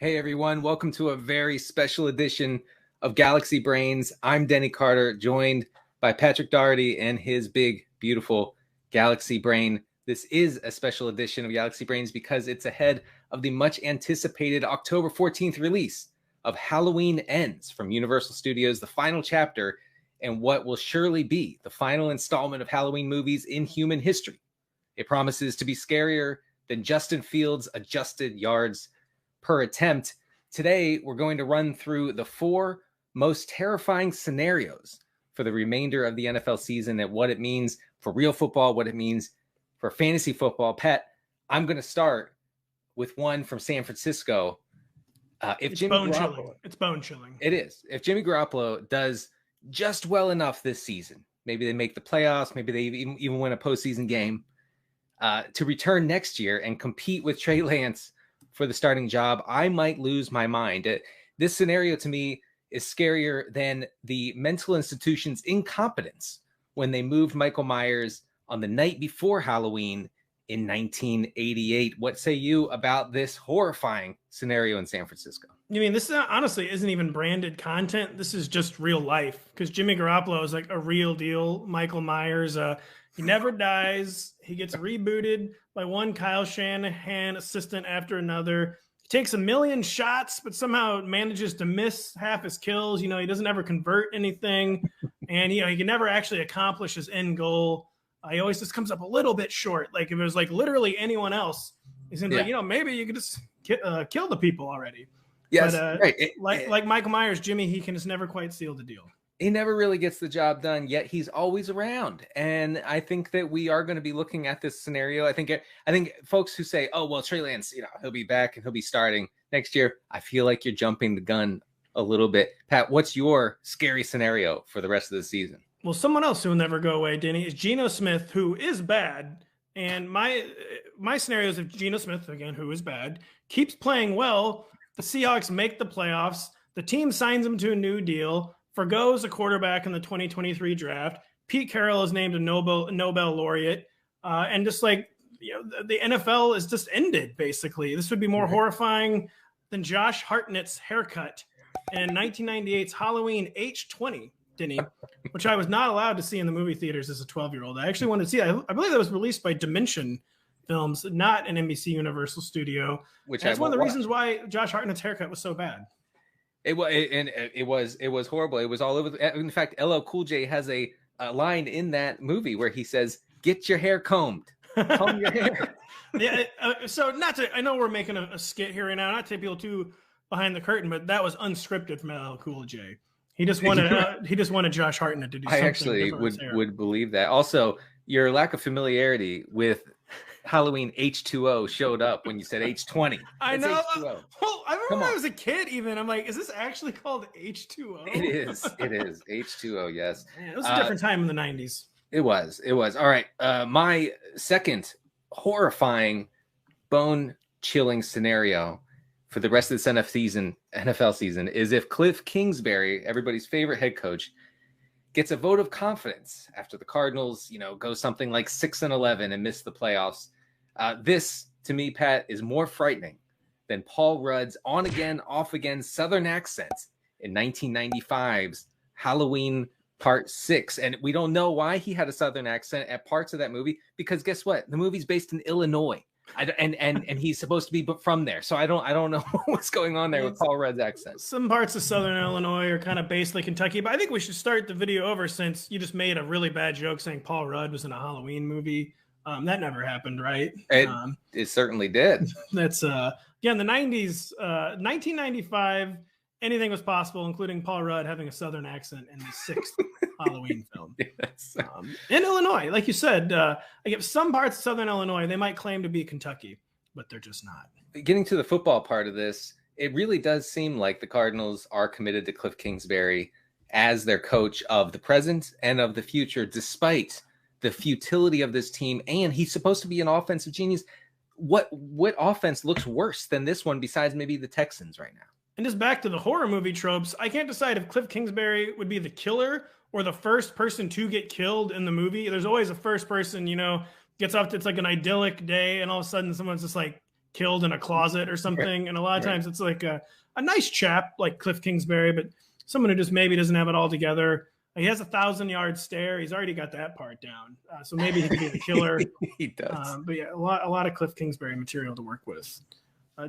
Hey everyone, welcome to a very special edition of Galaxy Brains. I'm Denny Carter, joined by Patrick Daugherty and his big, beautiful Galaxy Brain. This is a special edition of Galaxy Brains because it's ahead of the much anticipated October 14th release of Halloween Ends from Universal Studios, the final chapter, and what will surely be the final installment of Halloween movies in human history. It promises to be scarier than Justin Fields' adjusted yards per attempt. Today, we're going to run through the 4 most terrifying scenarios for the remainder of the NFL season and what it means for real football, what it means for fantasy football. Pat, I'm going to start with one from San Francisco. It's bone chilling. It is. If Jimmy Garoppolo does just well enough this season, maybe they make the playoffs, maybe they even win a postseason game, to return next year and compete with Trey Lance for the starting job, I might lose my mind. This scenario to me is scarier than the mental institution's incompetence when they moved Michael Myers on the night before Halloween in 1988. What say you about this horrifying scenario in San Francisco? You mean this honestly isn't even branded content? This is just real life because Jimmy Garoppolo is like a real deal Michael Myers. He never dies. He gets rebooted by one Kyle Shanahan assistant after another. He takes 1 million shots, but somehow manages to miss half his kills. He doesn't ever convert anything. And, he can never actually accomplish his end goal. He always just comes up a little bit short. Like if it was like literally anyone else, he's going to be like, maybe you could just kill the people already. Yes, but, right. Like Michael Myers, Jimmy, he can just never quite seal the deal. He never really gets the job done, yet he's always around. And I think that we are going to be looking at this scenario. I think folks who say, oh, well, Trey Lance, he'll be back and he'll be starting next year. I feel like you're jumping the gun a little bit. Pat, what's your scary scenario for the rest of the season? Well, someone else who will never go away, Denny, is Gino Smith, who is bad. And my scenario is if Gino Smith, again, who is bad, keeps playing well, the Seahawks make the playoffs, the team signs him to a new deal, forgoes a quarterback in the 2023 draft. Pete Carroll is named a Nobel laureate. And just like, the NFL is just ended, basically. This would be more horrifying than Josh Hartnett's haircut in 1998's Halloween H20, Denny, which I was not allowed to see in the movie theaters as a 12-year-old. I actually wanted to see it. I believe that was released by Dimension Films, not an NBC Universal Studio. That's one of the reasons why Josh Hartnett's haircut was so bad. It was horrible. It was all over. In fact, LL Cool J has a line in that movie where he says, "Get your hair combed, comb your hair." Yeah. So I know we're making a skit here right now, not to take people too behind the curtain, but that was unscripted from LL Cool J. He just wanted Josh Hartnett to do something. I actually would believe that. Also, your lack of familiarity with Halloween H2O showed up when you said H20. I know. H2O. Well, I remember when I was a kid even. I'm like, is this actually called H2O? It is. H2O, yes. Man, it was a different time in the 90s. It was. All right. My second horrifying, bone-chilling scenario for the rest of this NFL season is if Cliff Kingsbury, everybody's favorite head coach, gets a vote of confidence after the Cardinals, go something like 6-11 and miss the playoffs. This, to me, Pat, is more frightening than Paul Rudd's on-again, off-again Southern accent in 1995's Halloween Part 6. And we don't know why he had a Southern accent at parts of that movie, because guess what? The movie's based in Illinois. And he's supposed to be from there. So I don't know what's going on there with Paul Rudd's accent. Some parts of Southern Illinois are kind of based like Kentucky, but I think we should start the video over since you just made a really bad joke saying Paul Rudd was in a Halloween movie. That never happened, right? It certainly did. That's in the 90s, 1995, anything was possible, including Paul Rudd having a Southern accent in the 6th Halloween film. Yes. In Illinois, like you said, some parts of Southern Illinois, they might claim to be Kentucky, but they're just not. Getting to the football part of this, it really does seem like the Cardinals are committed to Cliff Kingsbury as their coach of the present and of the future, despite the futility of this team. And he's supposed to be an offensive genius. What offense looks worse than this one besides maybe the Texans right now? And just back to the horror movie tropes, I can't decide if Cliff Kingsbury would be the killer or the first person to get killed in the movie. There's always a first person, gets off to, it's like an idyllic day, and all of a sudden someone's just like killed in a closet or something. And a lot of times it's like a nice chap like Cliff Kingsbury, but someone who just maybe doesn't have it all together. He has a 1,000-yard stare. He's already got that part down. So maybe he could be the killer. He does. But yeah, a lot of Cliff Kingsbury material to work with.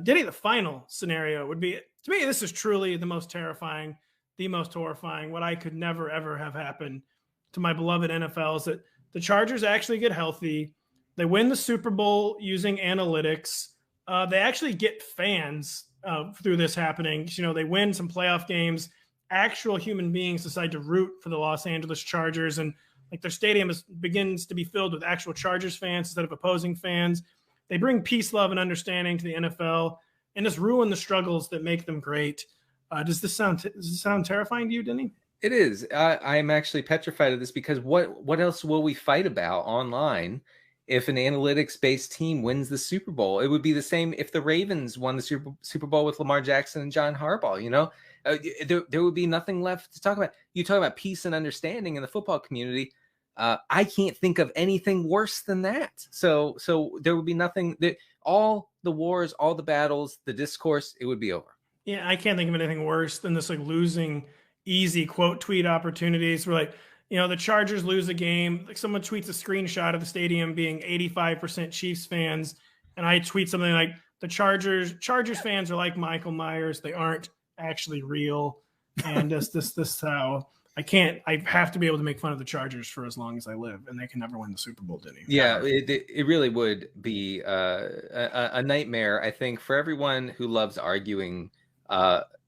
Denny, the final scenario would be, to me, this is truly the most terrifying, the most horrifying. What I could never, ever have happen to my beloved NFL is that the Chargers actually get healthy. They win the Super Bowl using analytics. They actually get fans through this happening. You know, they win some playoff games. Actual human beings decide to root for the Los Angeles Chargers, and like their stadium begins to be filled with actual Chargers fans instead of opposing fans. They bring peace, love, and understanding to the NFL, and just ruin the struggles that make them great. Does this sound terrifying to you, Denny? It is. I'm actually petrified of this because what else will we fight about online if an analytics-based team wins the Super Bowl? It would be the same if the Ravens won the Super Bowl with Lamar Jackson and John Harbaugh. You know, there would be nothing left to talk about. You talk about peace and understanding in the football community. I can't think of anything worse than that. So there would be nothing. All the wars, all the battles, the discourse, it would be over. Yeah, I can't think of anything worse than this, like losing easy quote tweet opportunities. Where like, you know, the Chargers lose a game, like someone tweets a screenshot of the stadium being 85% Chiefs fans, and I tweet something like, the Chargers fans are like Michael Myers, they aren't actually real. And this how I have to be able to make fun of the Chargers for as long as I live, and they can never win the Super Bowl, Denny. Yeah, it really would be a nightmare, I think, for everyone who loves arguing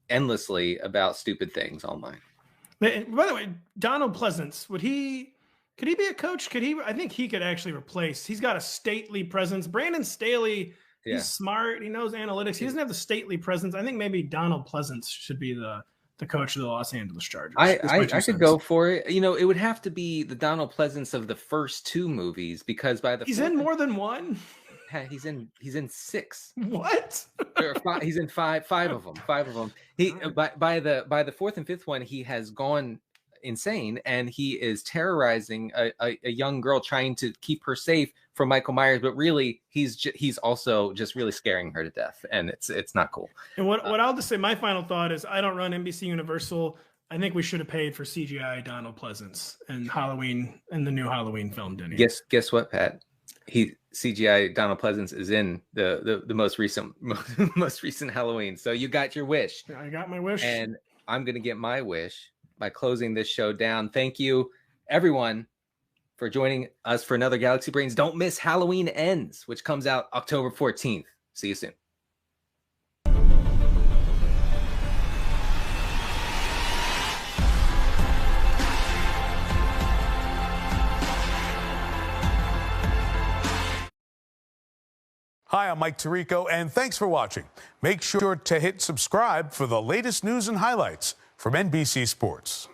endlessly about stupid things online. By the way, Donald Pleasance, could he be a coach? I think he could actually replace. He's got a stately presence. Brandon Staley, he's smart. He knows analytics. He doesn't have the stately presence. I think maybe Donald Pleasance should be the coach of the Los Angeles Chargers. I could go for it. You know, it would have to be the Donald Pleasance of the first two movies, because he's in more than one. He's in 6. What? He's in five of them. He by the 4th and 5th one, he has gone insane, and he is terrorizing a young girl, trying to keep her safe from Michael Myers, but really he's also just really scaring her to death, and it's not cool. And what I'll just say, my final thought is, I don't run NBC Universal. I think we should have paid for CGI Donald Pleasance and Halloween and the new Halloween film, Denny. Guess what, Pat? CGI Donald Pleasance is in the most recent Halloween. So you got your wish. I got my wish, and I'm gonna get my wish by closing this show down. Thank you, everyone, for joining us for another Galaxy Brains. Don't miss Halloween Ends, which comes out October 14th. See you soon. Hi, I'm Mike Tirico, and thanks for watching. Make sure to hit subscribe for the latest news and highlights from NBC Sports.